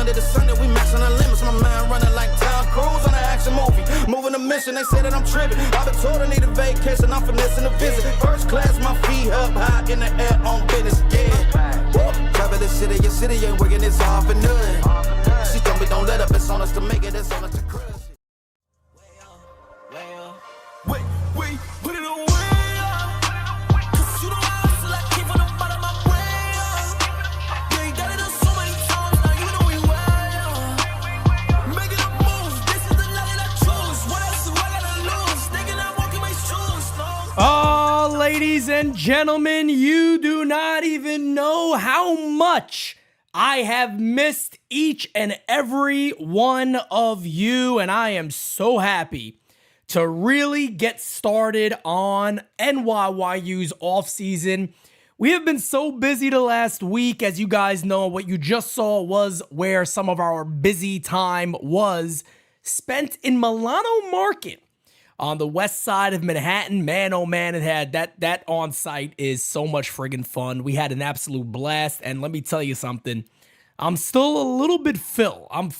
Monday to Sunday, we maxing our limits. My mind running like Tom Cruise on an action movie. Moving a mission, they say that I'm tripping. I've been told I need a vacation, I'm finessing a visit. First class, my feet up high in the air on business, yeah. Woo. Travel the city, your city ain't working, it's all for nothing. She told me don't let up, it's on us to make it, it's on us to crush. Wait, put it away. Cause you know I hustle, I keep on the bottom of my way. Yeah, you done it so many times, now you know we well. Making up moves, this is the life that I choose. What else do I gotta lose? Thinking I'm walking my shoes, no. Oh, ladies and gentlemen, you do not even know how much I have missed each and every one of you, and I am so happy to really get started on NYYU's offseason. We have been so busy the last week. As you guys know, what you just saw was where some of our busy time was spent in Milano Market on the west side of Manhattan. Man, oh man, it had that on-site is so much friggin' fun. We had an absolute blast, and let me tell you something. I'm still a little bit Phil. I'm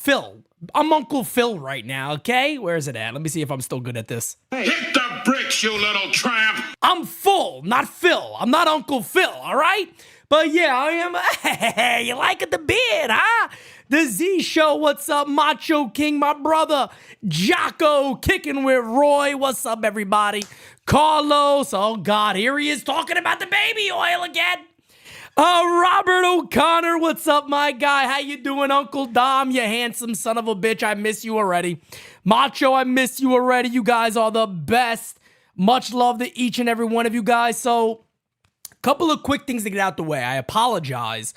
Uncle Phil right now, okay? Where is it at? Let me see if I'm still good at this. Hit the bricks, you little tramp! I'm full, not Phil. I'm not Uncle Phil, all right? But yeah, I am. Hey, you liking the beard, huh? The Z Show, what's up? Macho King, my brother. Jocko, kicking with Roy. What's up, everybody? Carlos, oh God, here he is talking about the baby oil again. Robert O'Connor, what's up, my guy? How you doing, Uncle Dom, you handsome son of a bitch? I miss you already. Macho, I miss you already. You guys are the best. Much love to each and every one of you guys. So, a couple of quick things to get out the way. I apologize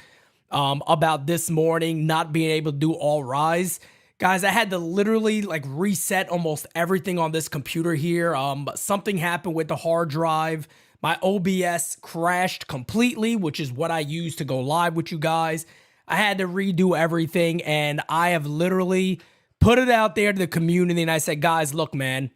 about this morning not being able to do All Rise. Guys, I had to literally reset almost everything on this computer here. Something happened with the hard drive. My OBS crashed completely, which is what I use to go live with you guys. I had to redo everything, and I have literally put it out there to the community, and I said, guys, look, man,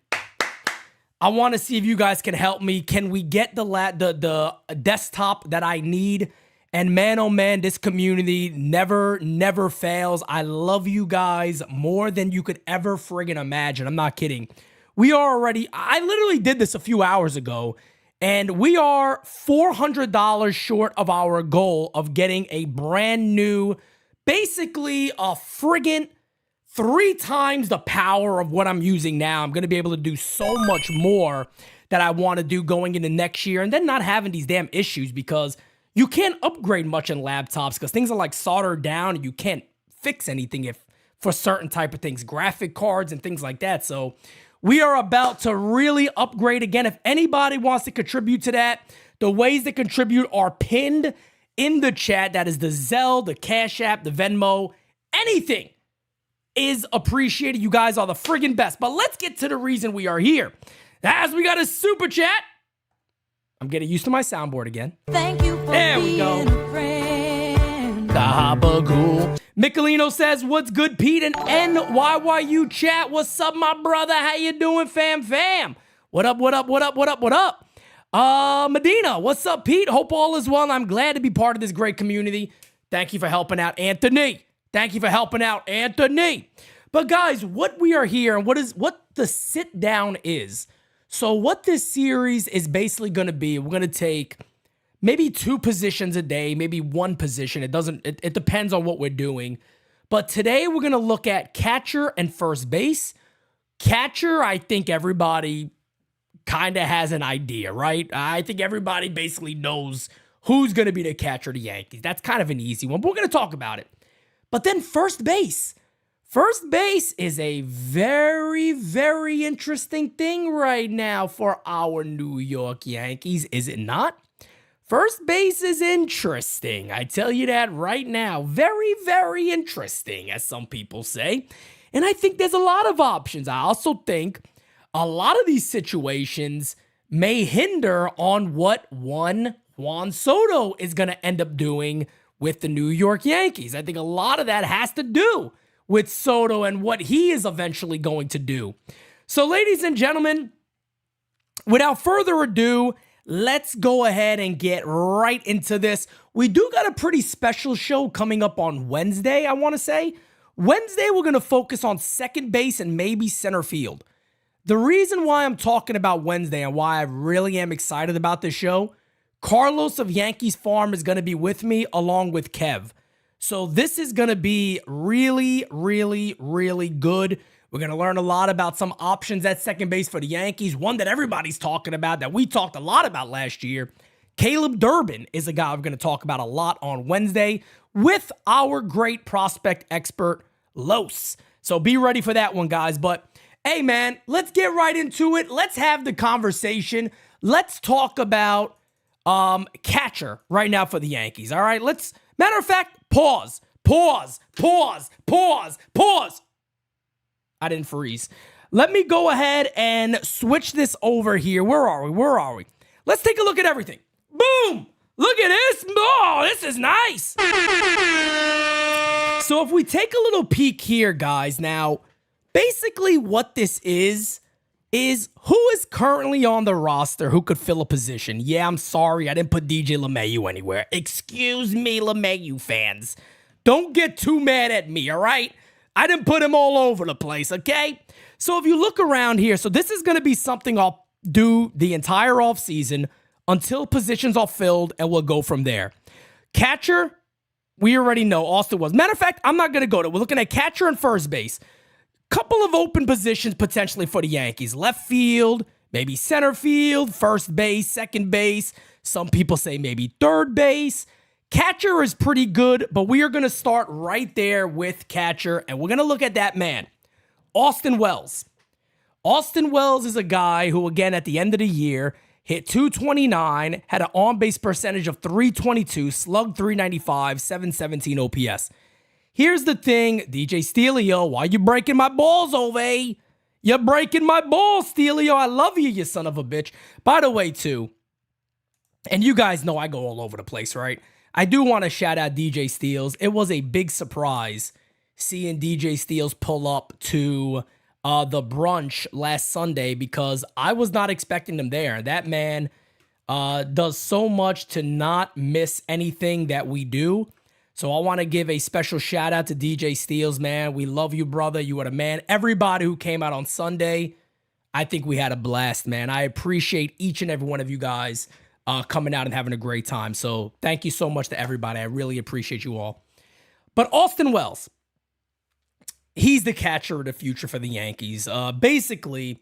I want to see if you guys can help me. Can we get the desktop that I need? And man, oh man, this community never fails. I love you guys more than you could ever friggin' imagine. I'm not kidding. I literally did this a few hours ago, and we are $400 short of our goal of getting a brand new, basically a friggin' 3 times the power of what I'm using now. I'm going to be able to do so much more that I want to do going into next year, and then not having these damn issues, because you can't upgrade much in laptops because things are soldered down and you can't fix anything for certain type of things, graphic cards and things like that. So we are about to really upgrade again. If anybody wants to contribute to that, the ways to contribute are pinned in the chat. That is the Zelle, the Cash App, the Venmo, anything is appreciated. You guys are the friggin' best. But let's get to the reason we are here. As we got a super chat. I'm getting used to my soundboard again. Thank you for there we go. A friend. Gabagool. Michelino says, what's good, Pete? And NYYU chat. What's up, my brother? How you doing, fam? What up? Medina, what's up, Pete? Hope all is well, and I'm glad to be part of this great community. Thank you for helping out, Anthony. But guys, what we are here and what the sit down is. So what this series is basically going to be, we're going to take maybe 2 positions a day, maybe 1 position. It depends on what we're doing. But today we're going to look at catcher and first base. Catcher, I think everybody kind of has an idea, right? I think everybody basically knows who's going to be the catcher of the Yankees. That's kind of an easy one, but we're going to talk about it. But then first base. First base is a very, very interesting thing right now for our New York Yankees, is it not? First base is interesting. I tell you that right now. Very, very interesting, as some people say. And I think there's a lot of options. I also think a lot of these situations may hinder on what one Juan Soto is going to end up doing with the New York Yankees. I think a lot of that has to do with Soto and what he is eventually going to do. So, ladies and gentlemen, without further ado, let's go ahead and get right into this. We do got a pretty special show coming up on Wednesday, I want to say. Wednesday, we're going to focus on second base and maybe center field. The reason why I'm talking about Wednesday and why I really am excited about this show, Carlos of Yankees Farm is going to be with me along with Kev. So this is going to be really, really, really good. We're going to learn a lot about some options at second base for the Yankees. One that everybody's talking about, that we talked a lot about last year. Caleb Durbin is a guy we're going to talk about a lot on Wednesday with our great prospect expert, Los. So be ready for that one, guys. But hey, man, let's get right into it. Let's have the conversation. Let's talk about catcher right now for the Yankees. All right, matter of fact, pause. I didn't freeze. Let me go ahead and switch this over here. Where are we? Let's take a look at everything. Boom! Look at this. Oh, this is nice. So if we take a little peek here, guys, now, basically what this is who is currently on the roster who could fill a position. Yeah, I'm sorry, I didn't put DJ LeMahieu anywhere. Excuse me, LeMahieu fans. Don't get too mad at me, all right? I didn't put him all over the place, okay? So if you look around here, so this is going to be something I'll do the entire offseason until positions are filled, and we'll go from there. Catcher, we already know Austin Wells. Matter of fact, I'm not going to go to. We're looking at catcher and first base. Couple of open positions potentially for the Yankees. Left field, maybe center field, first base, second base. Some people say maybe third base. Catcher is pretty good, but we are going to start right there with catcher, and we're going to look at that man, Austin Wells. Austin Wells is a guy who, again, at the end of the year, hit .229, had an on-base percentage of .322, slugged .395, .717 OPS. Here's the thing, DJ Steelio, why you breaking my balls over, eh? You're breaking my balls, Steelio. I love you, you son of a bitch. By the way, too, and you guys know I go all over the place, right? I do want to shout out DJ Steels. It was a big surprise seeing DJ Steels pull up to the brunch last Sunday because I was not expecting him there. That man does so much to not miss anything that we do. So I want to give a special shout out to DJ Steels, man. We love you, brother. You are the man. Everybody who came out on Sunday, I think we had a blast, man. I appreciate each and every one of you guys coming out and having a great time. So thank you so much to everybody. I really appreciate you all. But Austin Wells, he's the catcher of the future for the Yankees. Basically,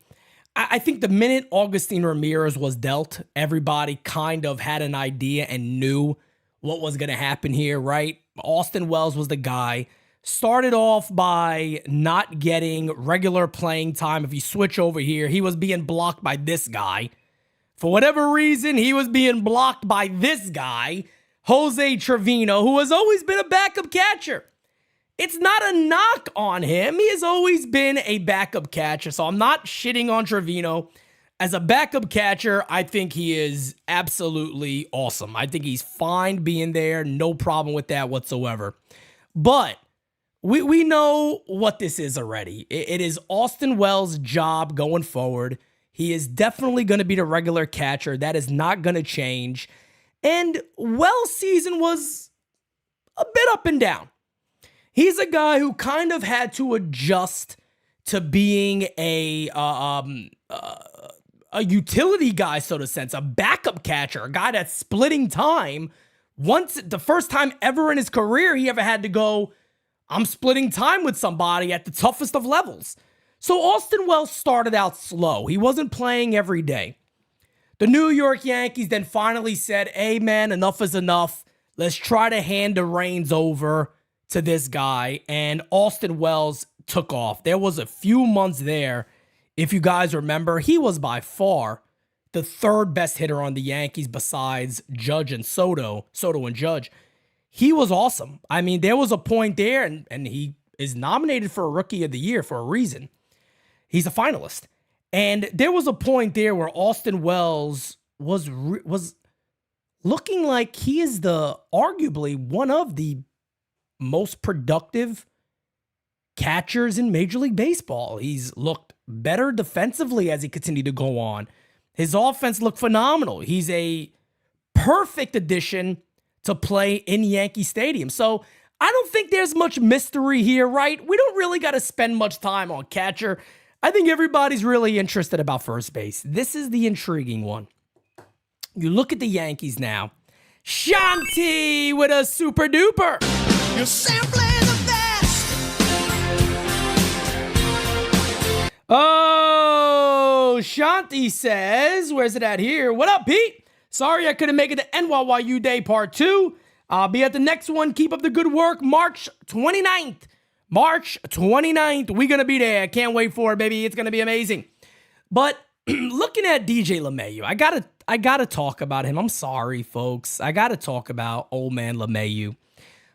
I think the minute Augustin Ramirez was dealt, everybody kind of had an idea and knew what was going to happen here, right? Austin Wells was the guy. Started off by not getting regular playing time. If you switch over here, he was being blocked by this guy. For whatever reason, he was being blocked by this guy, Jose Trevino, who has always been a backup catcher. It's not a knock on him. He has always been a backup catcher, so I'm not shitting on Trevino. As a backup catcher, I think he is absolutely awesome. I think he's fine being there. No problem with that whatsoever. But we know what this is already. It is Austin Wells' job going forward. He is definitely going to be the regular catcher. That is not going to change. And Wells' season was a bit up and down. He's a guy who kind of had to adjust to being a utility guy, so to sense, a backup catcher, a guy that's splitting time. Once, the first time ever in his career, he ever had to go, I'm splitting time with somebody at the toughest of levels. So Austin Wells started out slow. He wasn't playing every day. The New York Yankees then finally said, hey man, enough is enough. Let's try to hand the reins over to this guy. And Austin Wells took off. There was a few months there. If you guys remember, he was by far the third best hitter on the Yankees besides Judge and Soto and Judge. He was awesome. I mean, there was a point there, and he is nominated for a Rookie of the Year for a reason. He's a finalist. And there was a point there where Austin Wells was looking like he is arguably one of the most productive catchers in Major League Baseball. He's looked better defensively as he continued to go on. His offense looked phenomenal. He's a perfect addition to play in Yankee Stadium. So I don't think there's much mystery here, right? We don't really got to spend much time on catcher. I think everybody's really interested about first base. This is the intriguing one. You look at the Yankees now. Shanti with a super duper. You're simply the best. Oh, Shanti says, where's it at here? What up, Pete? Sorry I couldn't make it to NYYU Day Part 2. I'll be at the next one. Keep up the good work. March 29th. March 29th. We're going to be there. Can't wait for it, baby. It's going to be amazing. But looking at DJ LeMahieu, I gotta talk about him. I'm sorry, folks. I gotta talk about old man LeMahieu.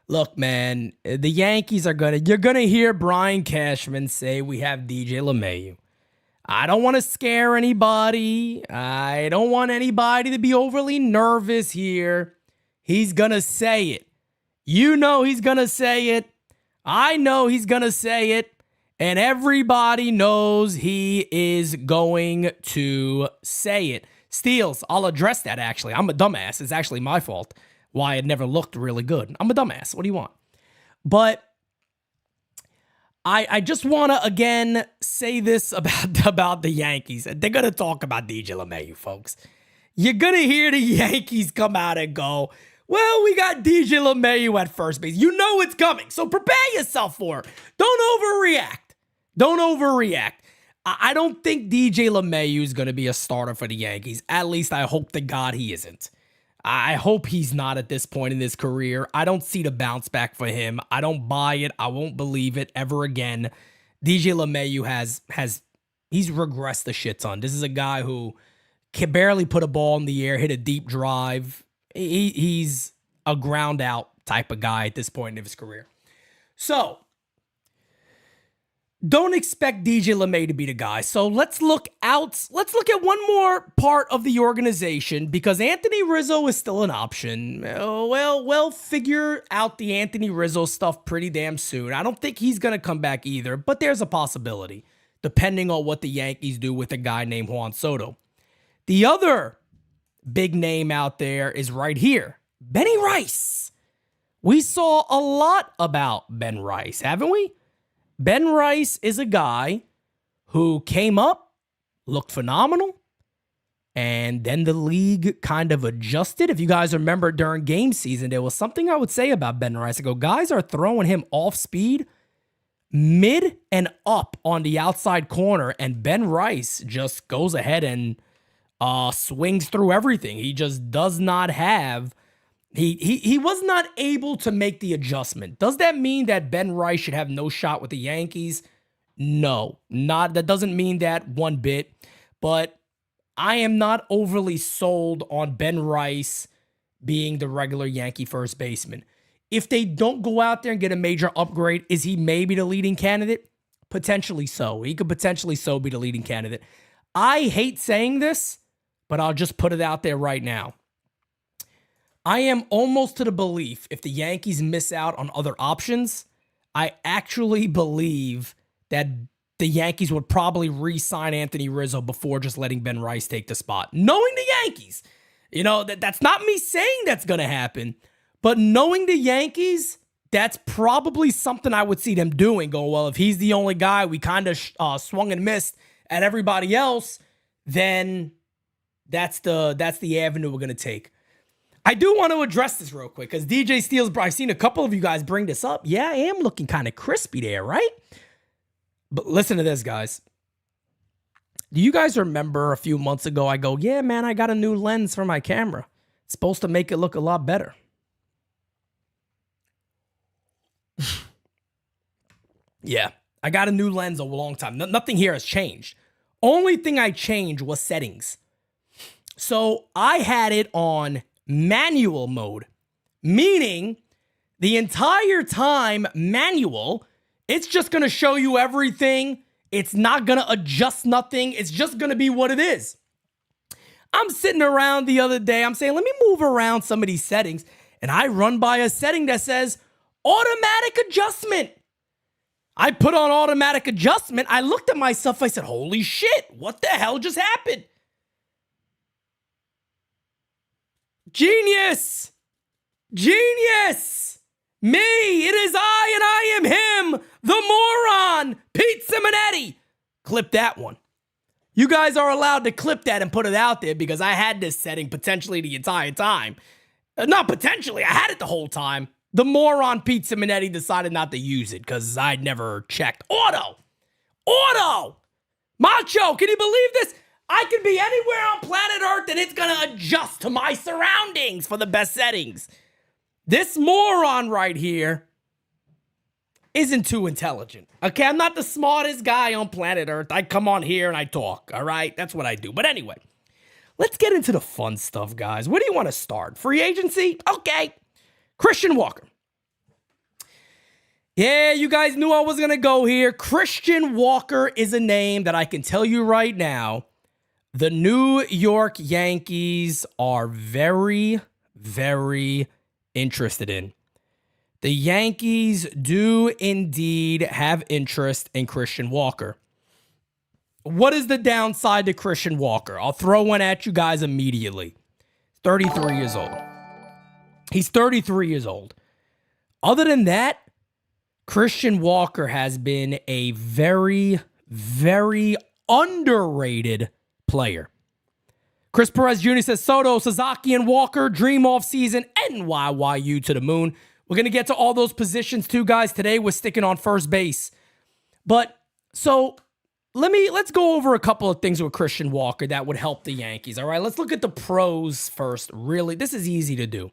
Look, man, the Yankees you're gonna hear Brian Cashman say we have DJ LeMahieu. I don't want to scare anybody. I don't want anybody to be overly nervous here. He's gonna say it. You know he's gonna say it. I know he's gonna say it. And everybody knows he is going to say it. Steals, I'll address that actually. I'm a dumbass. It's actually my fault why it never looked really good. I'm a dumbass. What do you want? But I just want to, again, say this about the Yankees. They're going to talk about DJ LeMahieu, folks. You're going to hear the Yankees come out and go, well, we got DJ LeMahieu at first base. You know it's coming, so prepare yourself for it. Don't overreact. Don't overreact. I don't think DJ LeMahieu is going to be a starter for the Yankees. At least I hope to God he isn't. I hope he's not at this point in his career. I don't see the bounce back for him. I don't buy it. I won't believe it ever again. DJ LeMahieu he's regressed a shit ton. This is a guy who can barely put a ball in the air, hit a deep drive. He's a ground out type of guy at this point in his career. So, don't expect DJ LeMahieu to be the guy. So let's look at one more part of the organization because Anthony Rizzo is still an option. We'll figure out the Anthony Rizzo stuff pretty damn soon. I don't think he's going to come back either, but there's a possibility depending on what the Yankees do with a guy named Juan Soto. The other big name out there is right here, Benny Rice. We saw a lot about Ben Rice, haven't we? Ben Rice is a guy who came up, looked phenomenal, and then the league kind of adjusted. If you guys remember during game season, there was something I would say about Ben Rice. I go, guys are throwing him off speed, mid and up on the outside corner, and Ben Rice just goes ahead and swings through everything. He just does not have... He was not able to make the adjustment. Does that mean that Ben Rice should have no shot with the Yankees? No, that doesn't mean that one bit. But I am not overly sold on Ben Rice being the regular Yankee first baseman. If they don't go out there and get a major upgrade, is he maybe the leading candidate? Potentially so. He could potentially so be the leading candidate. I hate saying this, but I'll just put it out there right now. I am almost to the belief if the Yankees miss out on other options, I actually believe that the Yankees would probably re-sign Anthony Rizzo before just letting Ben Rice take the spot. Knowing the Yankees, that's not me saying that's going to happen, but knowing the Yankees, that's probably something I would see them doing. Go, well, if he's the only guy, we kind of swung and missed at everybody else, then that's the avenue we're going to take. I do want to address this real quick because DJ Steele's, I've seen a couple of you guys bring this up. Yeah, I am looking kind of crispy there, right? But listen to this, guys. Do you guys remember a few months ago, I go, yeah, man, I got a new lens for my camera. It's supposed to make it look a lot better. Yeah, I got a new lens a long time. Nothing here has changed. Only thing I changed was settings. So I had it on manual mode, meaning the entire time manual, it's just going to show you everything. It's not going to adjust nothing. It's just going to be what it is. I'm sitting around the other day. I'm saying, let me move around some of these settings. And I run by a setting that says automatic adjustment. I put on automatic adjustment. I looked at myself. I said, holy shit, what the hell just happened? Genius! Genius! Me, it is I, and I am him, the moron, Pete Simonetti. Clip that one. You guys are allowed to clip that and put it out there because I had this setting potentially the entire time. Not potentially, I had it the whole time. The moron Pete Simonetti decided not to use it because I'd never checked. Auto! Macho, can you believe this? I could be anywhere on planet Earth and it's going to adjust to my surroundings for the best settings. This moron right here isn't too intelligent. Okay, I'm not the smartest guy on planet Earth. I come on here and I talk, all right? That's what I do. But anyway, let's get into the fun stuff, guys. Where do you want to start? Free agency? Okay. Christian Walker. Yeah, you guys knew I was going to go here. Christian Walker is a name that I can tell you right now, the New York Yankees are very, very interested in. The Yankees do indeed have interest in Christian Walker. What is the downside to Christian Walker? I'll throw one at you guys immediately. 33 years old. He's 33 years old. Other than that, Christian Walker has been a very, very underrated player. Chris Perez Jr. says, Soto, Sasaki, and Walker, dream off season, NYYU to the moon. We're going to get to all those positions too, guys. Today we're sticking on first base. But, so, let's go over a couple of things with Christian Walker that would help the Yankees, all right? Let's look at the pros first, really. This is easy to do.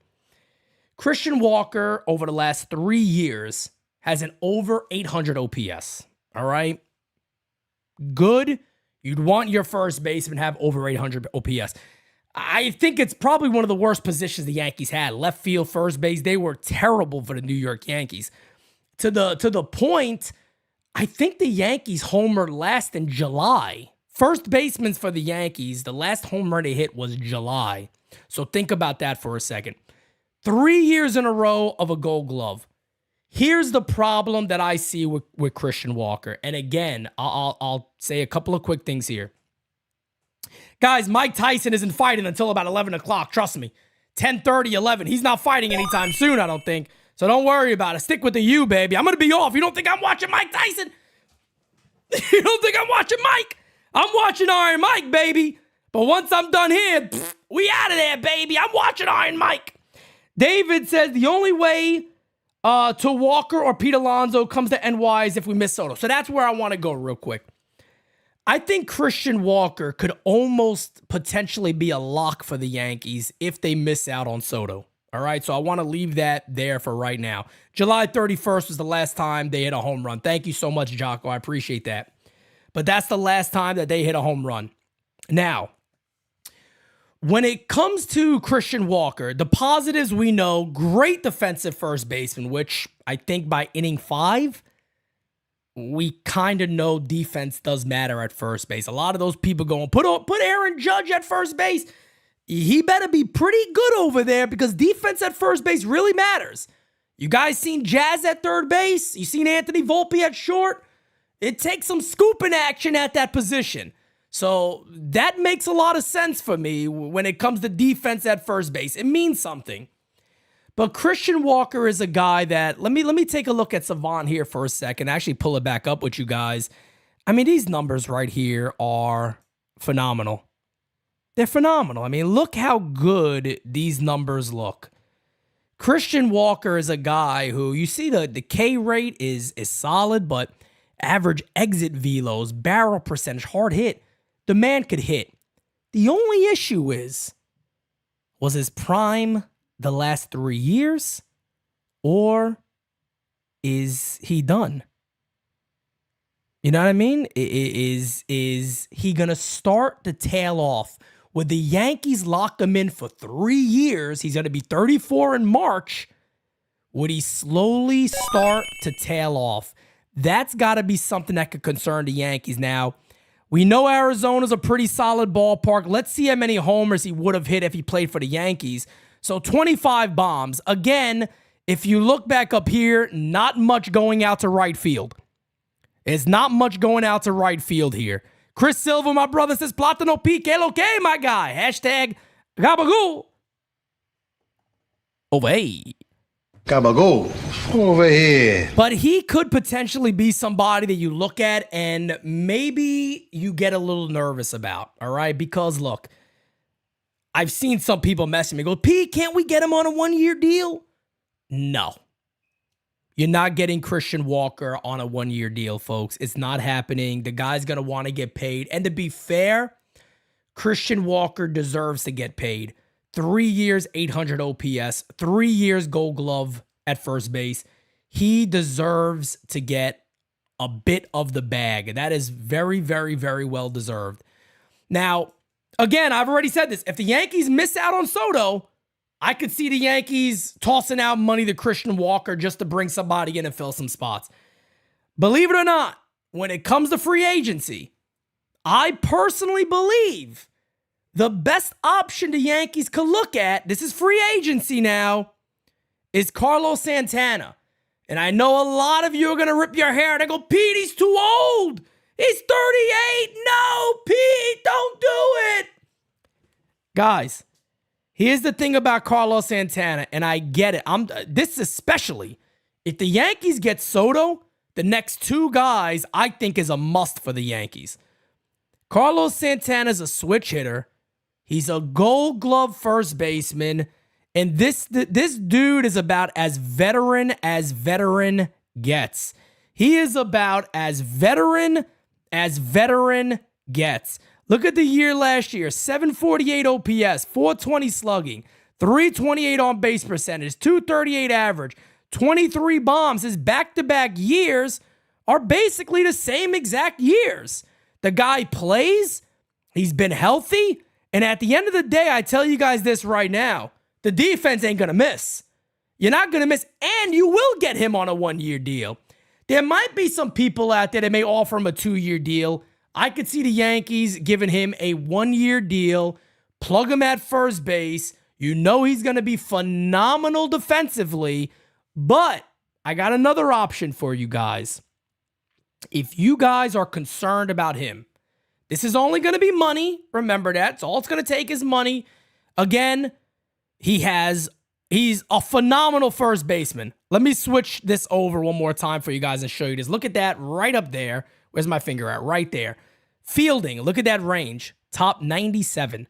Christian Walker, over the last 3 years, has an over 800 OPS, all right? Good. You'd want your first baseman to have over 800 OPS. I think it's probably one of the worst positions the Yankees had. Left field, first base, they were terrible for the New York Yankees. To the point, I think the Yankees homered last in July. First baseman for the Yankees, the last home run they hit was July. So think about that for a second. 3 years in a row of a Gold Glove. Here's the problem that I see with Christian Walker. And again, I'll say a couple of quick things here. Guys, Mike Tyson isn't fighting until about 11 o'clock. Trust me. 10:30, 11. He's not fighting anytime soon, I don't think. So don't worry about it. Stick with the U, baby. I'm going to be off. You don't think I'm watching Mike Tyson? You don't think I'm watching Mike? I'm watching Iron Mike, baby. But once I'm done here, we out of there, baby. I'm watching Iron Mike. David says the only way to Walker or Pete Alonso comes to NY is if we miss Soto. So that's where I want to go real quick. I think Christian Walker could almost potentially be a lock for the Yankees if they miss out on Soto. All right, so I want to leave that there for right now. July 31st was the last time they hit a home run. Thank you so much, Jocko. I appreciate that. But that's the last time that they hit a home run. Now, when it comes to Christian Walker, the positives we know, great defensive first baseman, which I think by inning 5, we kind of know defense does matter at first base. A lot of those people going, put Aaron Judge at first base. He better be pretty good over there because defense at first base really matters. You guys seen Jazz at third base? You seen Anthony Volpe at short? It takes some scooping action at that position. So that makes a lot of sense for me when it comes to defense at first base. It means something. But Christian Walker is a guy that, let me take a look at Savant here for a second, actually pull it back up with you guys. I mean, these numbers right here are phenomenal. They're phenomenal. I mean, look how good these numbers look. Christian Walker is a guy who, you see the K rate is solid, but average exit velos, barrel percentage, hard hit, the man could hit. The only issue was his prime the last 3 years, or is he done? You know what I mean? Is he going to start to tail off? Would the Yankees lock him in for 3 years? He's going to be 34 in March. Would he slowly start to tail off? That's got to be something that could concern the Yankees. Now, we know Arizona's a pretty solid ballpark. Let's see how many homers he would have hit if he played for the Yankees. So 25 bombs. Again, if you look back up here, not much going out to right field. It's not much going out to right field here. Chris Silva, my brother, says, Platano pique lo que, my guy. Hashtag Gabagool. Oh, hey. Gabago, over here. But he could potentially be somebody that you look at and maybe you get a little nervous about, all right? Because look, I've seen some people messing me, go, Pete, can't we get him on a 1-year deal? No. You're not getting Christian Walker on a 1-year deal, folks. It's not happening. The guy's going to want to get paid. And to be fair, Christian Walker deserves to get paid. 3 years, 800 OPS, 3 years Gold Glove at first base. He deserves to get a bit of the bag. That is very, very, very well deserved. Now, again, I've already said this. If the Yankees miss out on Soto, I could see the Yankees tossing out money to Christian Walker just to bring somebody in and fill some spots. Believe it or not, when it comes to free agency, I personally believe the best option the Yankees could look at, this is free agency now, is Carlos Santana. And I know a lot of you are going to rip your hair and go, Pete, he's too old. He's 38. No, Pete, don't do it. Guys, here's the thing about Carlos Santana, and I get it. This especially, if the Yankees get Soto, the next two guys I think is a must for the Yankees. Carlos Santana's a switch hitter. He's a Gold Glove first baseman. And this dude is about as veteran gets. He is about as veteran gets. Look at the year last year. 748 OPS, 420 slugging, 328 on base percentage, 238 average, 23 bombs. His back-to-back years are basically the same exact years. The guy plays. He's been healthy. And at the end of the day, I tell you guys this right now, the defense ain't going to miss. You're not going to miss, and you will get him on a 1-year deal. There might be some people out there that may offer him a 2-year deal. I could see the Yankees giving him a 1-year deal, plug him at first base. You know he's going to be phenomenal defensively, but I got another option for you guys. If you guys are concerned about him, this is only going to be money. Remember that. It's all it's going to take is money. Again, he's a phenomenal first baseman. Let me switch this over one more time for you guys and show you this. Look at that right up there. Where's my finger at? Right there. Fielding, look at that range. Top 97.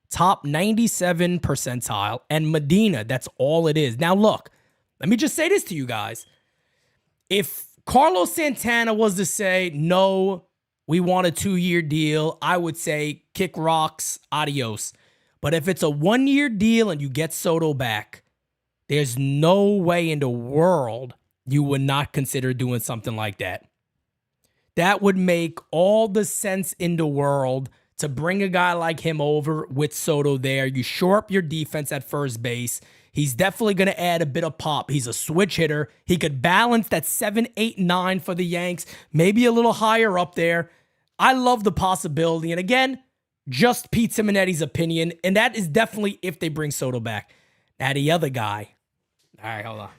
Top 97 percentile. And Medina, that's all it is. Now look, let me just say this to you guys. If Carlos Santana was to say, no, we want a 2-year deal, I would say kick rocks, adios. But if it's a 1-year deal and you get Soto back, there's no way in the world you would not consider doing something like that. That would make all the sense in the world to bring a guy like him over with Soto there. You shore up your defense at first base. He's definitely going to add a bit of pop. He's a switch hitter. He could balance that 7, 8, 9 for the Yanks, maybe a little higher up there. I love the possibility. And again, just Pete Simonetti's opinion, and that is definitely if they bring Soto back. Now, the other guy. All right, hold on.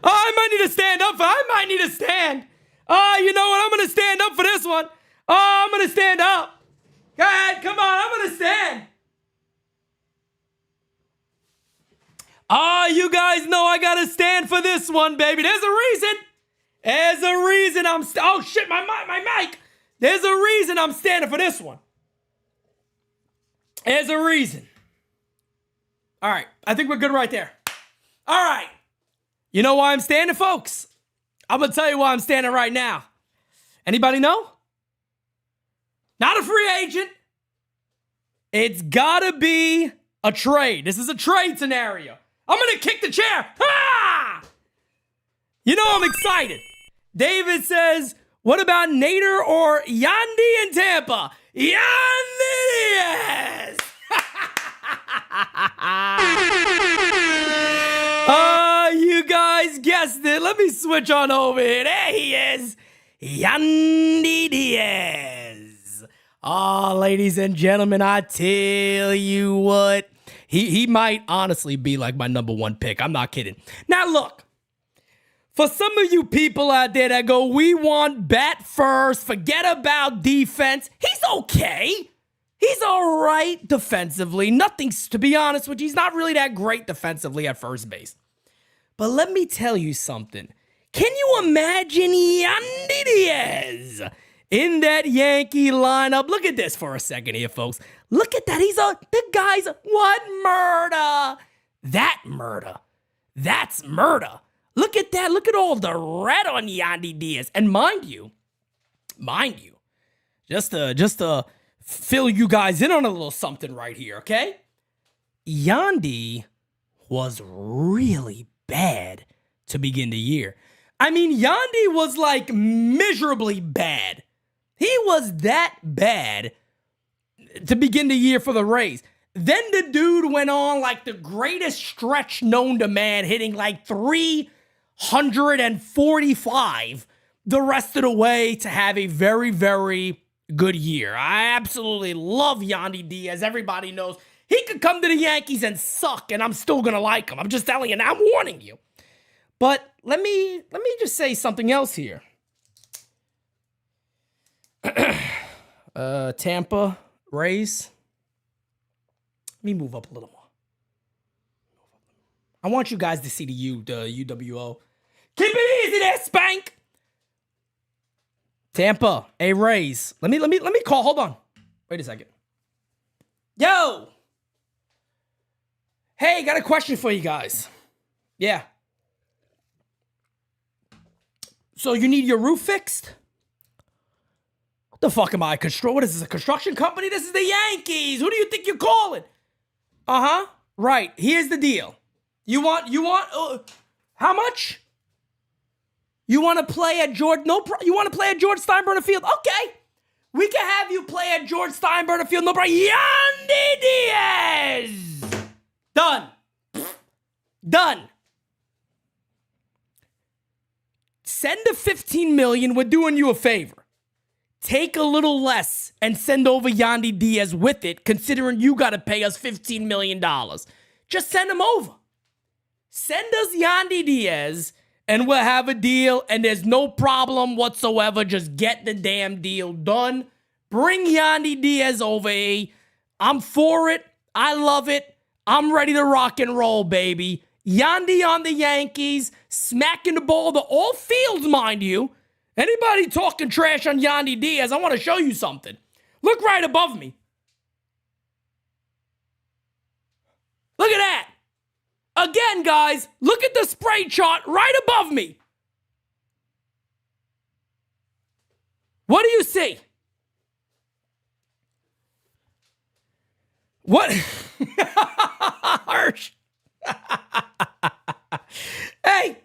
Oh, I might need to stand up. I might need to stand. Oh, you know what? I'm going to stand up for this one. Oh, I'm going to stand up. Go ahead. Come on. I'm going to stand. Oh, you guys know I got to stand for this one, baby. There's a reason. There's a reason I'm... oh, shit, my mic. There's a reason I'm standing for this one. There's a reason. All right. I think we're good right there. All right. You know why I'm standing, folks? I'm going to tell you why I'm standing right now. Anybody know? Not a free agent. It's got to be a trade. This is a trade scenario. I'm going to kick the chair. Ah! You know I'm excited. David says, what about Nader or Yandy in Tampa? Yandy Diaz! You guys guessed it. Let me switch on over here. There he is. Yandy Diaz. Oh, ladies and gentlemen, I tell you what. He might honestly be like my number 1 pick. I'm not kidding. Now, look. For some of you people out there that go, we want bat first, forget about defense. He's okay. He's all right defensively. Nothing's, to be honest with you, he's not really that great defensively at first base. But let me tell you something. Can you imagine Yandy Diaz in that Yankee lineup? Look at this for a second here, folks. Look at that. The guy's, what murder? That murder. That's murder. Look at that. Look at all the red on Yandy Diaz. And mind you, just to fill you guys in on a little something right here, okay? Yandy was really bad to begin the year. I mean, Yandy was like miserably bad. He was that bad to begin the year for the Rays. Then the dude went on like the greatest stretch known to man, hitting like 345 the rest of the way to have a very, very good year. I absolutely love Yandy Diaz. Everybody knows he could come to the Yankees and suck, and I'm still going to like him. I'm just telling you now. I'm warning you. But let me just say something else here. Tampa Rays. Let me move up a little more. I want you guys to see the UWO. Keep it easy there, Spank. Tampa, Rays. Let me call. Hold on. Wait a second. Yo. Hey, got a question for you guys. Yeah. So you need your roof fixed? What the fuck am I? What is this, a construction company? This is the Yankees. Who do you think you're calling? Uh-huh. Right. Here's the deal. You want, how much? You want to play at George, you want to play at George Steinbrenner Field? Okay. We can have you play at George Steinbrenner Field. No problem. Yandy Diaz. Done. Done. Send the $15 million. We're doing you a favor. Take a little less and send over Yandy Diaz with it, considering you got to pay us $15 million. Just send him over. Send us Yandy Diaz, and we'll have a deal, and there's no problem whatsoever. Just get the damn deal done. Bring Yandy Diaz over, I'm for it. I love it. I'm ready to rock and roll, baby. Yandy on the Yankees, smacking the ball to all fields, mind you. Anybody talking trash on Yandy Diaz, I want to show you something. Look right above me. Look at that. Again, guys, look at the spray chart right above me. What do you see? What? Harsh. Hey,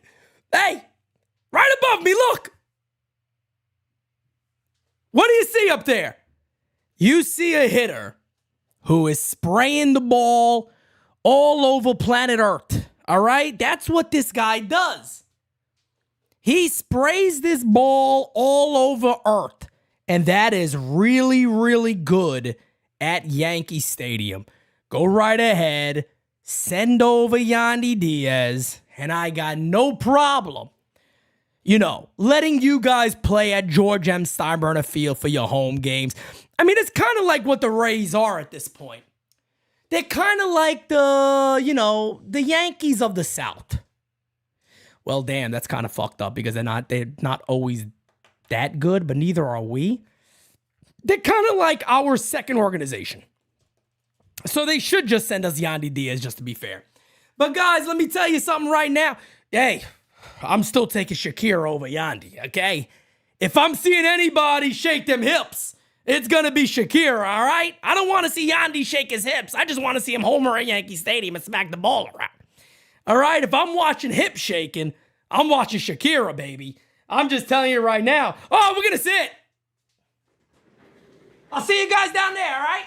right above me, look. What do you see up there? You see a hitter who is spraying the ball all over planet Earth, all right? That's what this guy does. He sprays this ball all over Earth, and that is really, really good at Yankee Stadium. Go right ahead, send over Yandy Diaz, and I got no problem, letting you guys play at George M. Steinbrenner Field for your home games. I mean, it's kind of like what the Rays are at this point. They're kind of like the Yankees of the South. Well, damn, that's kind of fucked up because they're not always that good, but neither are we. They're kind of like our second organization. So they should just send us Yandy Diaz, just to be fair. But guys, let me tell you something right now. Hey, I'm still taking Shakira over Yandy, okay? If I'm seeing anybody shake them hips, it's going to be Shakira, all right? I don't want to see Yandy shake his hips. I just want to see him homer at Yankee Stadium and smack the ball around. All right? If I'm watching hip shaking, I'm watching Shakira, baby. I'm just telling you right now. Oh, we're going to sit. I'll see you guys down there, all right?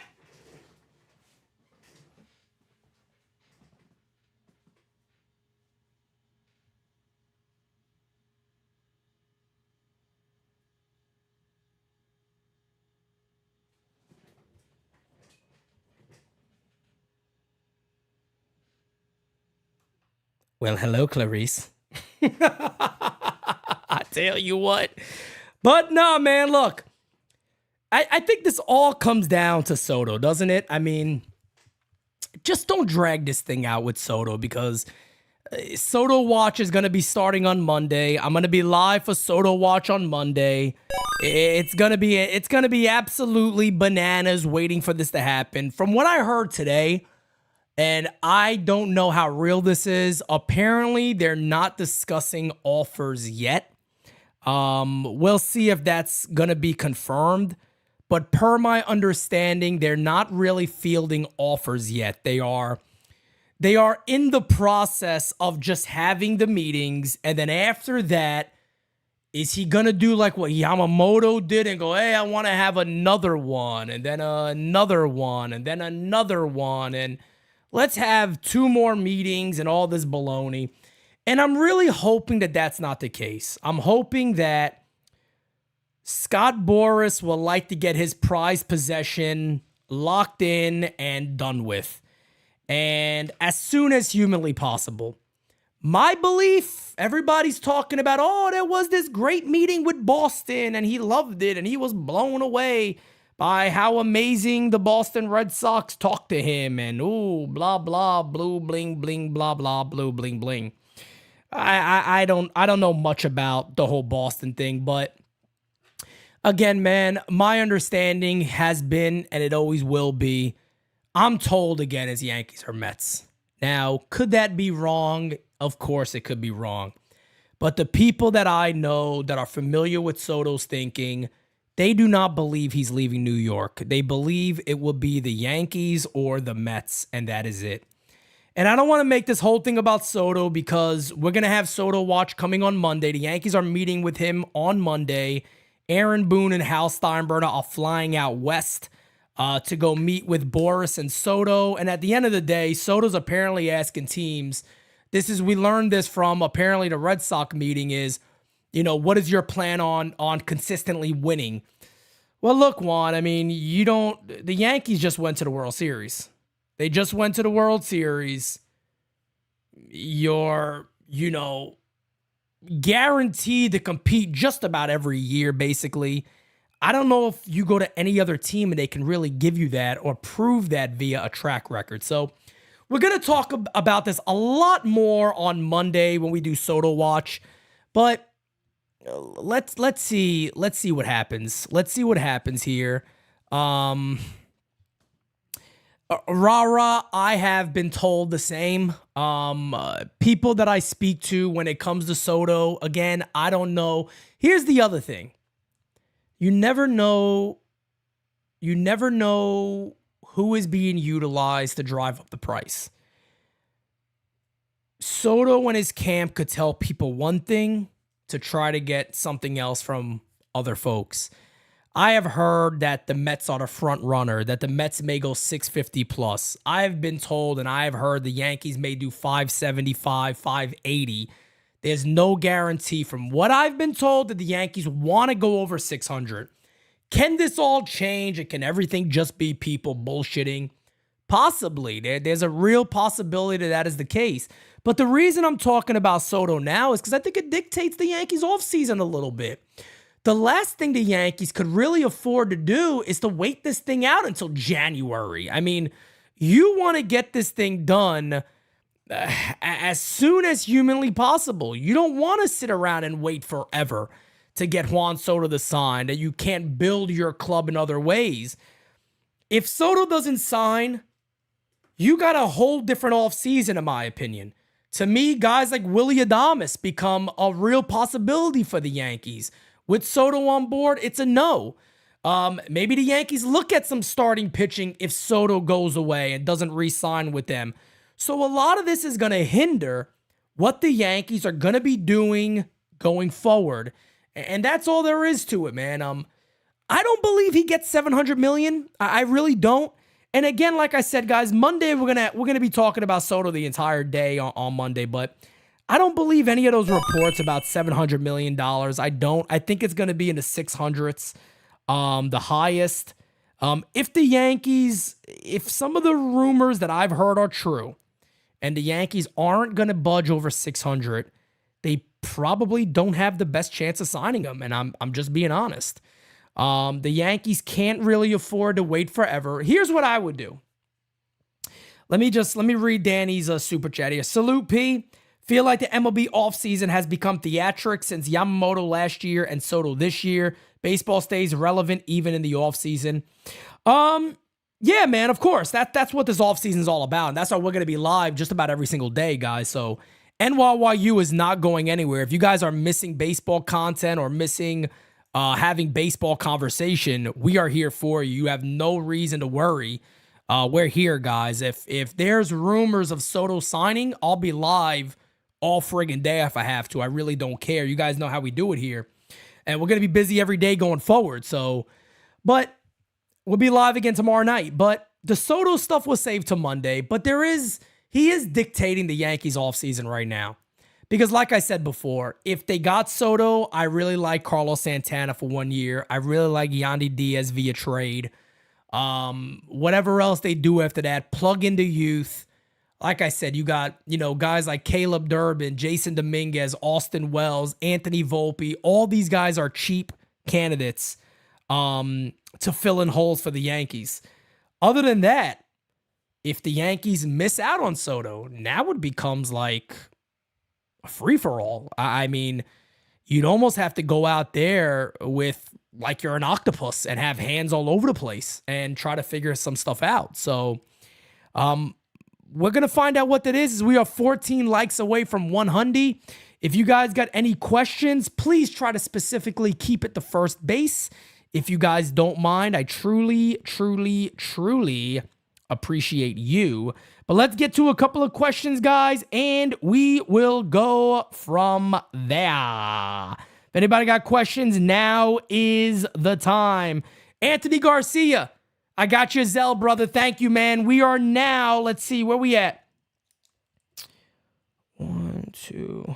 Well, hello, Clarice. I tell you what. But no, man, look. I think this all comes down to Soto, doesn't it? I mean, just don't drag this thing out with Soto because Soto Watch is going to be starting on Monday. I'm going to be live for Soto Watch on Monday. It's going to be absolutely bananas waiting for this to happen. From what I heard today, and I don't know how real this is, apparently they're not discussing offers yet. We'll see if that's going to be confirmed. But per my understanding, they're not really fielding offers yet. They are in the process of just having the meetings. And then after that, is he going to do like what Yamamoto did and go, hey, I want to have another one, and then another one, and then another one, and let's have 2 more meetings and all this baloney. And I'm really hoping that that's not the case. I'm hoping that Scott Boras will like to get his prized possession locked in and done with, and as soon as humanly possible. My belief, everybody's talking about, oh, there was this great meeting with Boston and he loved it and he was blown away by how amazing the Boston Red Sox talked to him and ooh, blah, blah, blue, bling, bling, blah, blah, blue, bling, bling. I don't know much about the whole Boston thing, but again, man, my understanding has been, and it always will be, I'm told again it's Yankees or Mets. Now, could that be wrong? Of course it could be wrong. But the people that I know that are familiar with Soto's thinking, they do not believe he's leaving New York. They believe it will be the Yankees or the Mets, and that is it. And I don't want to make this whole thing about Soto because we're going to have Soto Watch coming on Monday. The Yankees are meeting with him on Monday. Aaron Boone and Hal Steinbrenner are flying out west to go meet with Boras and Soto. And at the end of the day, Soto's apparently asking teams, we learned this from apparently the Red Sox meeting is, what is your plan on consistently winning? Well, look, Juan, I mean, the Yankees just went to the World Series. They just went to the World Series. You're, guaranteed to compete just about every year, basically. I don't know if you go to any other team and they can really give you that or prove that via a track record. So we're going to talk about this a lot more on Monday when we do Soto Watch. But let's see what happens. Let's see what happens here. I have been told the same. People that I speak to when it comes to Soto, again, I don't know. Here's the other thing. You never know who is being utilized to drive up the price. Soto and his camp could tell people one thing to try to get something else from other folks. I have heard that the Mets are the front runner, that the Mets may go 650 plus. I have been told and I have heard the Yankees may do 575, 580. There's no guarantee from what I've been told that the Yankees want to go over 600. Can this all change and can everything just be people bullshitting? Possibly. There's a real possibility that is the case. But the reason I'm talking about Soto now is because I think it dictates the Yankees offseason a little bit. The last thing the Yankees could really afford to do is to wait this thing out until January. I mean, you want to get this thing done as soon as humanly possible. You don't want to sit around and wait forever to get Juan Soto to sign, that you can't build your club in other ways. If Soto doesn't sign, you got a whole different offseason, in my opinion. To me, guys like Willy Adames become a real possibility for the Yankees. With Soto on board, it's a no. Maybe the Yankees look at some starting pitching if Soto goes away and doesn't re-sign with them. So a lot of this is going to hinder what the Yankees are going to be doing going forward. And that's all there is to it, man. I don't believe he gets $700 million. I really don't. And again, like I said, guys, Monday we're gonna be talking about Soto the entire day on Monday, but I don't believe any of those reports about $700 million. I don't. I think it's going to be in the 600s, the highest. If some of the rumors that I've heard are true, and the Yankees aren't going to budge over 600, they probably don't have the best chance of signing him, and I'm just being honest. The Yankees can't really afford to wait forever. Here's what I would do. Let me read Danny's super chat here. Salute P. Feel like the MLB offseason has become theatric since Yamamoto last year and Soto this year. Baseball stays relevant even in the offseason. Yeah, man, of course. That's what this offseason is all about. And that's why we're going to be live just about every single day, guys. So NYYU is not going anywhere. If you guys are missing baseball content or missing having baseball conversation, we are here for you. You have no reason to worry. We're here, guys. If there's rumors of Soto signing, I'll be live all friggin' day if I have to. I really don't care. You guys know how we do it here. And we're going to be busy every day going forward. So, but we'll be live again tomorrow night. But the Soto stuff was saved to Monday. But he is dictating the Yankees offseason right now. Because like I said before, if they got Soto, I really like Carlos Santana for 1 year. I really like Yandy Diaz via trade. Whatever else they do after that, plug into youth. Like I said, you got, guys like Caleb Durbin, Jason Dominguez, Austin Wells, Anthony Volpe. All these guys are cheap candidates to fill in holes for the Yankees. Other than that, if the Yankees miss out on Soto, now it becomes like a free-for-all. I mean, you'd almost have to go out there with like you're an octopus and have hands all over the place and try to figure some stuff out. So, we're going to find out what that is. We are 14 likes away from 100. If you guys got any questions, please try to specifically keep it to first base. If you guys don't mind, I truly, truly, truly appreciate you. But let's get to a couple of questions, guys, and we will go from there. If anybody got questions, now is the time. Anthony Garcia, I got your Zell, brother. Thank you, man. We are now, let's see, where we at? 1, 2.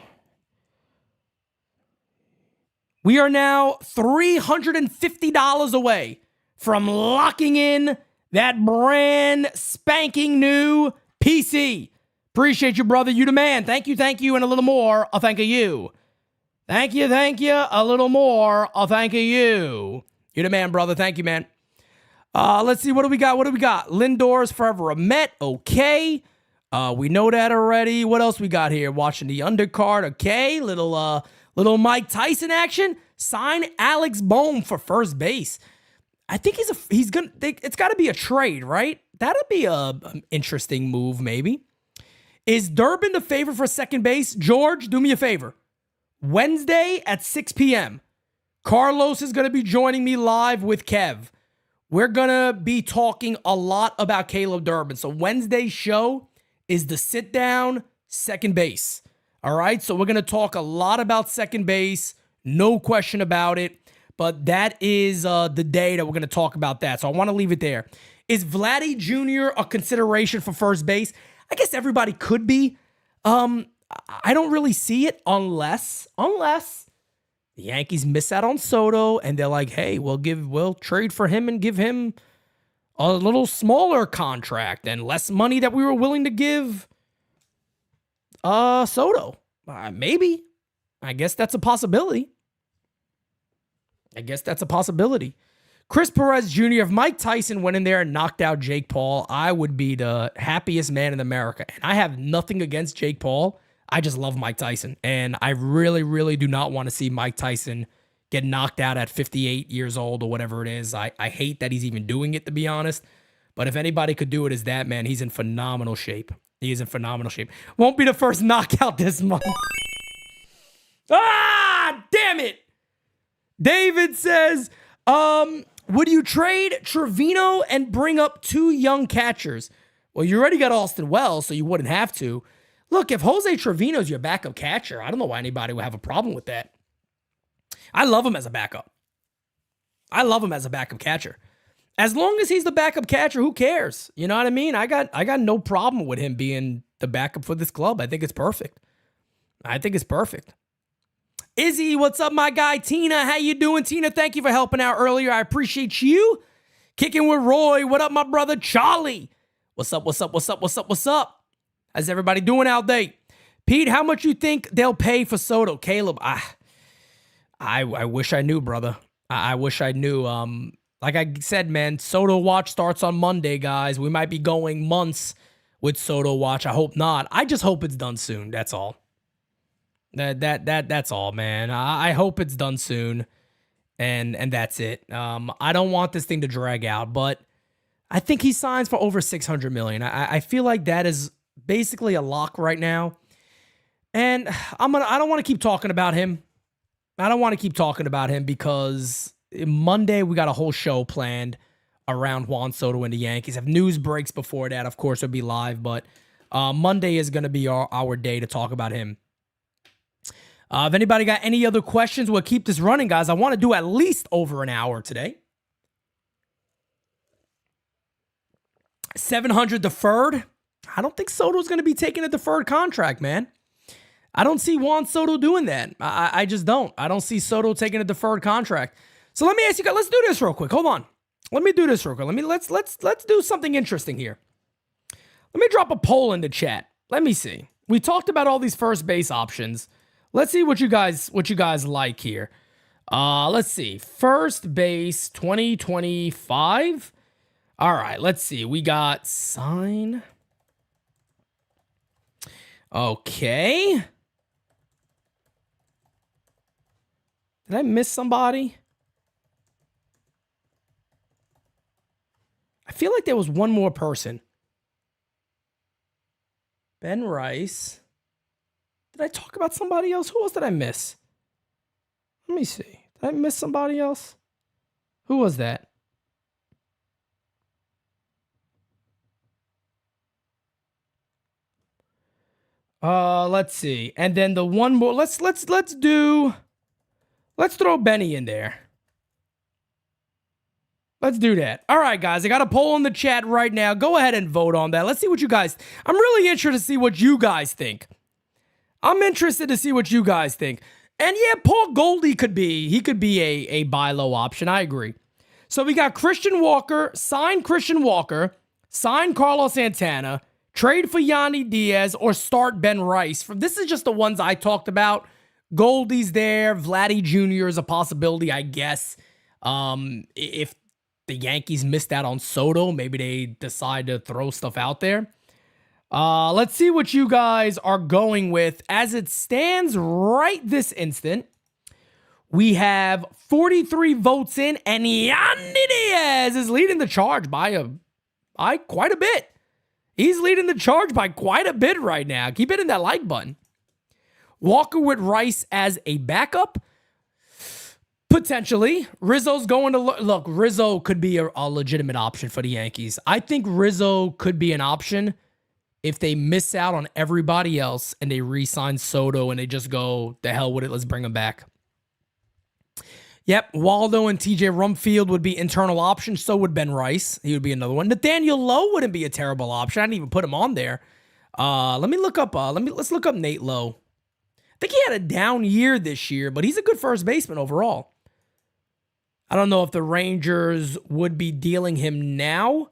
We are now $350 away from locking in that brand spanking new PC. Appreciate you, brother. You the man. Thank you, and a little more. A thank you. Thank you, a little more. A thank you. You the man, brother. Thank you, man. Let's see. What do we got? Lindor's forever a Met. Okay. We know that already. What else we got here? Watching the undercard. Okay. Little Mike Tyson action. Sign Alex Bohm for first base. I think it's got to be a trade, right? That'd be an interesting move, maybe. Is Durbin the favorite for second base? George, do me a favor. Wednesday at 6 p.m. Carlos is going to be joining me live with Kev. We're going to be talking a lot about Caleb Durbin. So Wednesday's show is the sit down second base. All right. So we're going to talk a lot about second base. No question about it. But that is the day that we're going to talk about that. So I want to leave it there. Is Vladdy Jr. a consideration for first base? I guess everybody could be. I don't really see it unless the Yankees miss out on Soto and they're like, hey, we'll trade for him and give him a little smaller contract and less money that we were willing to give Soto. Maybe. I guess that's a possibility. Chris Perez Jr., if Mike Tyson went in there and knocked out Jake Paul, I would be the happiest man in America. And I have nothing against Jake Paul. I just love Mike Tyson. And I really, really do not want to see Mike Tyson get knocked out at 58 years old or whatever it is. I hate that he's even doing it, to be honest. But if anybody could do it, is that man. He's in phenomenal shape. Won't be the first knockout this month. Ah, damn it. David says, would you trade Trevino and bring up 2 young catchers? Well, you already got Austin Wells, so you wouldn't have to. Look, if Jose Trevino's your backup catcher, I don't know why anybody would have a problem with that. I love him as a backup. Catcher. As long as he's the backup catcher, who cares? You know what I mean? I got no problem with him being the backup for this club. I think it's perfect. Izzy, what's up, my guy? Tina, how you doing? Tina, thank you for helping out earlier. I appreciate you. Kicking with Roy. What up, my brother? Charlie. What's up? How's everybody doing out there? Pete, how much you think they'll pay for Soto? Caleb, I wish I knew, brother. I wish I knew. Like I said, man, Soto Watch starts on Monday, guys. We might be going months with Soto Watch. I hope not. I just hope it's done soon. That's all. That's all, man. I hope it's done soon, and that's it. I don't want this thing to drag out, but I think he signs for over $600 million. I feel like that is basically a lock right now, and I don't want to keep talking about him. I don't want to keep talking about him because Monday we got a whole show planned around Juan Soto and the Yankees. If news breaks before that, of course, it'll be live, but Monday is going to be our day to talk about him. If anybody got any other questions, we'll keep this running, guys. I want to do at least over an hour today. 700 deferred. I don't think Soto's going to be taking a deferred contract, man. I don't see Juan Soto doing that. I just don't. I don't see Soto taking a deferred contract. So let me ask you guys, let's do this real quick. Hold on. Let me do this real quick. Let's do something interesting here. Let me drop a poll in the chat. Let me see. We talked about all these first base options. Let's see what you guys like here. Let's see. First base 2025. All right, let's see. We got sign. Okay. Did I miss somebody? I feel like there was one more person. Ben Rice. Did I talk about somebody else? Who else did I miss? Let me see. Did I miss somebody else? Who was that? Let's see. And then the one more. Let's throw Benny in there. Let's do that. All right, guys. I got a poll in the chat right now. Go ahead and vote on that. Let's see what you guys... I'm really interested to see what you guys think. I'm interested to see what you guys think. And yeah, Paul Goldie could be a buy low option. I agree. So we got Christian Walker, sign Carlos Santana, trade for Yandy Diaz, or start Ben Rice. This is just the ones I talked about. Goldie's there. Vladdy Jr. is a possibility, I guess. If the Yankees missed out on Soto, maybe they decide to throw stuff out there. Let's see what you guys are going with. As it stands right this instant, we have 43 votes in, and Yandy Diaz is leading the charge by quite a bit. He's leading the charge by quite a bit right now. Keep hitting that like button. Walker with Rice as a backup. Potentially. Rizzo's going to... Look, Rizzo could be a legitimate option for the Yankees. I think Rizzo could be an option if they miss out on everybody else and they re-sign Soto and they just go, the hell with it, let's bring him back. Yep, Waldo and TJ Rumfield would be internal options. So would Ben Rice. He would be another one. Nathaniel Lowe wouldn't be a terrible option. I didn't even put him on there. Let's look up Nate Lowe. I think he had a down year this year, but he's a good first baseman overall. I don't know if the Rangers would be dealing him now.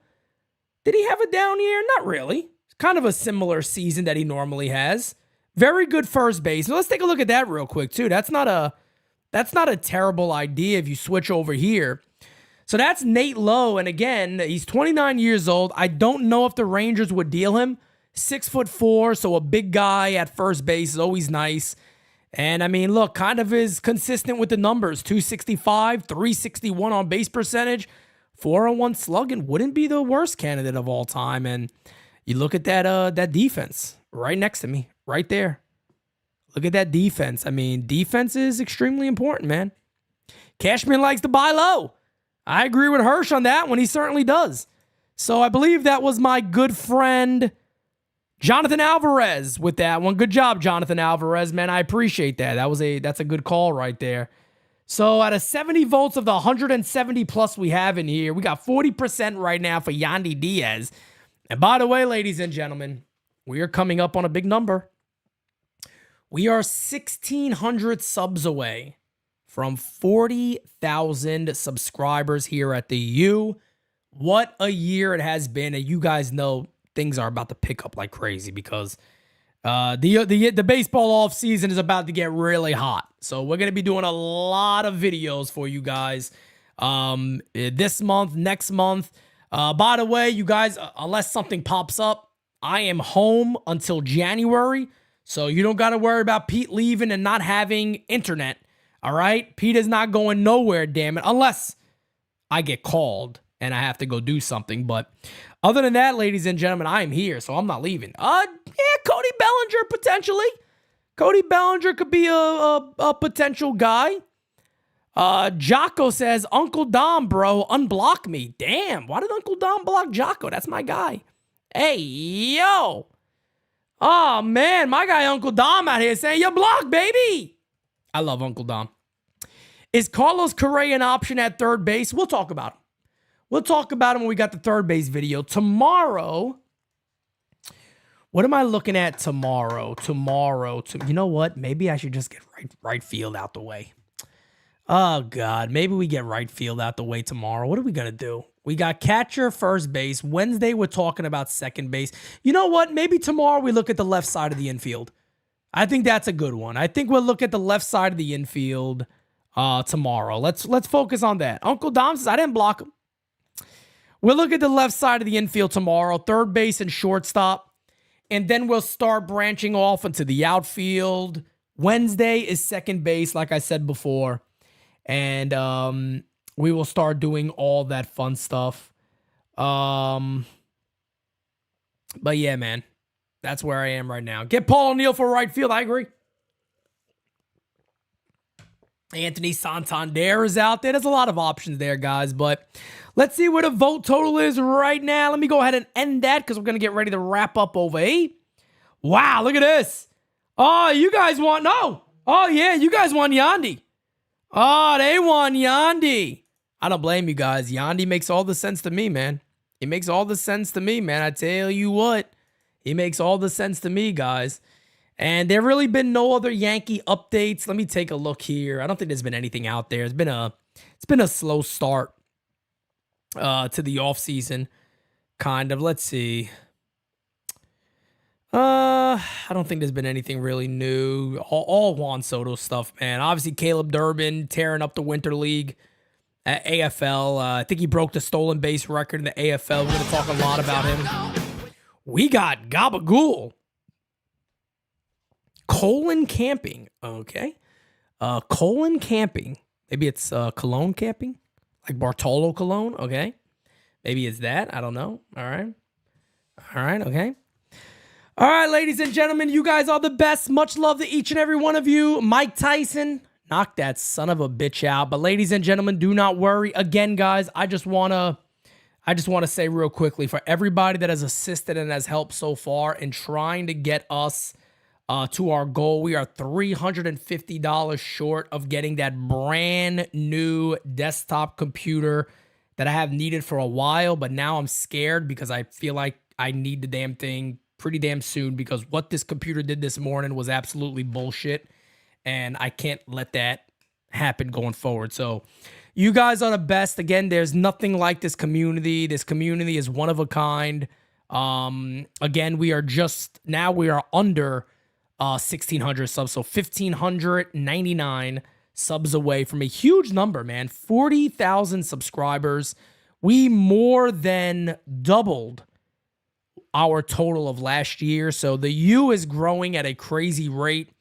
Did he have a down year? Not really. It's kind of a similar season that he normally has. Very good first base. Let's take a look at that real quick, too. That's not a terrible idea if you switch over here. So that's Nate Lowe. And again, he's 29 years old. I don't know if the Rangers would deal him. 6'4", so a big guy at first base is always nice. And I mean, look, kind of is consistent with the numbers. 265, 361 on base percentage, 401 slugging. Wouldn't be the worst candidate of all time. And you look at that defense right next to me, right there. Look at that defense. I mean, defense is extremely important, man. Cashman likes to buy low. I agree with Hirsch on that one. He certainly does. So I believe that was my good friend Jonathan Alvarez with that one. Good job, Jonathan Alvarez, man. I appreciate that. That's a good call right there. So out of 70 votes of the 170 plus we have in here, we got 40% right now for Yandy Diaz. And by the way, ladies and gentlemen, we are coming up on a big number. We are 1,600 subs away from 40,000 subscribers here at the U. What a year it has been. And you guys know things are about to pick up like crazy because The baseball off season is about to get really hot. So we're going to be doing a lot of videos for you guys this month, next month. By the way, you guys, unless something pops up, I am home until January. So you don't got to worry about Pete leaving and not having internet. All right? Pete is not going nowhere, damn it, unless I get called and I have to go do something. But other than that, ladies and gentlemen, I am here, so I'm not leaving. Yeah, Cody Bellinger, potentially. Cody Bellinger could be a potential guy. Jocko says, Uncle Dom, bro, unblock me. Damn, why did Uncle Dom block Jocko? That's my guy. Hey, yo. Oh, man, my guy Uncle Dom out here saying, you're blocked, baby. I love Uncle Dom. Is Carlos Correa an option at third base? We'll talk about him. We'll talk about him when we got the third base video. Tomorrow, what am I looking at tomorrow? You know what? Maybe I should just get right field out the way. Oh, God. Maybe we get right field out the way tomorrow. What are we going to do? We got catcher, first base. Wednesday, we're talking about second base. You know what? Maybe tomorrow we look at the left side of the infield. I think that's a good one. I think we'll look at the left side of the infield tomorrow. Let's focus on that. Uncle Dom says, I didn't block him. We'll look at the left side of the infield tomorrow, third base and shortstop. And then we'll start branching off into the outfield. Wednesday is second base, like I said before. And we will start doing all that fun stuff. But yeah, man. That's where I am right now. Get Paul O'Neill for right field. I agree. Anthony Santander is out there. There's a lot of options there, guys. But let's see where the vote total is right now. Let me go ahead and end that because we're going to get ready to wrap up over 8. Wow, look at this. Oh, you guys want... No. Oh, yeah, you guys want Yandy. Oh, they want Yandy. I don't blame you guys. Yandy makes all the sense to me, man. It makes all the sense to me, man. I tell you what. It makes all the sense to me, guys. And there really been no other Yankee updates. Let me take a look here. I don't think there's been anything out there. It's been a slow start to the offseason, kind of. Let's see. I don't think there's been anything really new. All Juan Soto stuff, man. Obviously, Caleb Durbin tearing up the Winter League at AFL. I think he broke the stolen base record in the AFL. We're going to talk a lot about him. We got Gabagool. Colon camping. Okay. Colon camping. Maybe it's Cologne camping? Like Bartolo Cologne? Okay. Maybe it's that. I don't know. All right. Okay. All right, ladies and gentlemen, you guys are the best. Much love to each and every one of you. Mike Tyson, knock that son of a bitch out. But ladies and gentlemen, do not worry. Again, guys, I just want to say real quickly, for everybody that has assisted and has helped so far in trying to get us to our goal, we are $350 short of getting that brand new desktop computer that I have needed for a while, but now I'm scared because I feel like I need the damn thing pretty damn soon, because what this computer did this morning was absolutely bullshit, and I can't let that happen going forward. So you guys are the best. Again, there's nothing like this community. This community is one of a kind. Again, we are under 1,600 subs, so 1,599 subs away from a huge number, man. 40,000 subscribers. We more than doubled our total of last year, so the U is growing at a crazy rate.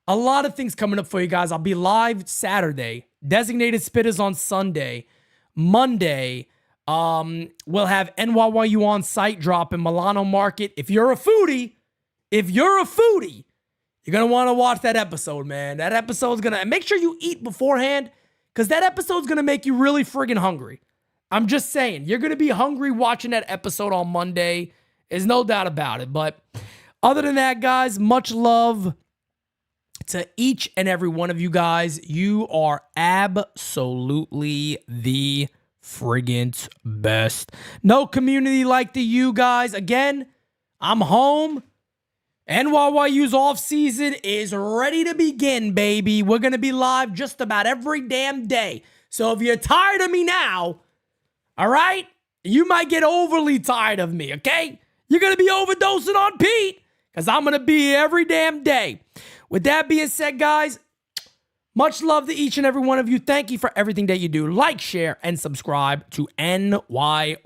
A lot of things coming up for you guys. I'll be live Saturday. Designated Spitters on Sunday. Monday, we'll have NYYU on site drop in Milano Market. If you're a foodie, you're going to want to watch that episode, man. That episode's going to... Make sure you eat beforehand, because that episode's going to make you really friggin' hungry. I'm just saying. You're going to be hungry watching that episode on Monday. There's no doubt about it. But other than that, guys, much love to each and every one of you guys. You are absolutely the friggin' best. No community like the you guys. Again, I'm home. NYYU's off season is ready to begin, baby. We're going to be live just about every damn day. So if you're tired of me now, all right, you might get overly tired of me, okay? You're going to be overdosing on Pete, because I'm going to be here every damn day. With that being said, guys, much love to each and every one of you. Thank you for everything that you do. Like, share, and subscribe to NYYU.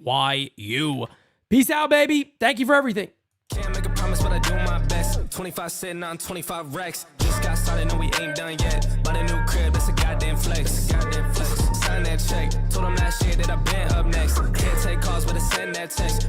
Peace out, baby. Thank you for everything. Can't make a promise, but I do my best. 25 sitting on 25 racks. Just got started, no, we ain't done yet. Bought a new crib, that's a goddamn flex. Sign that check. Told them last year that I been up next. Can't take calls, but I send that text.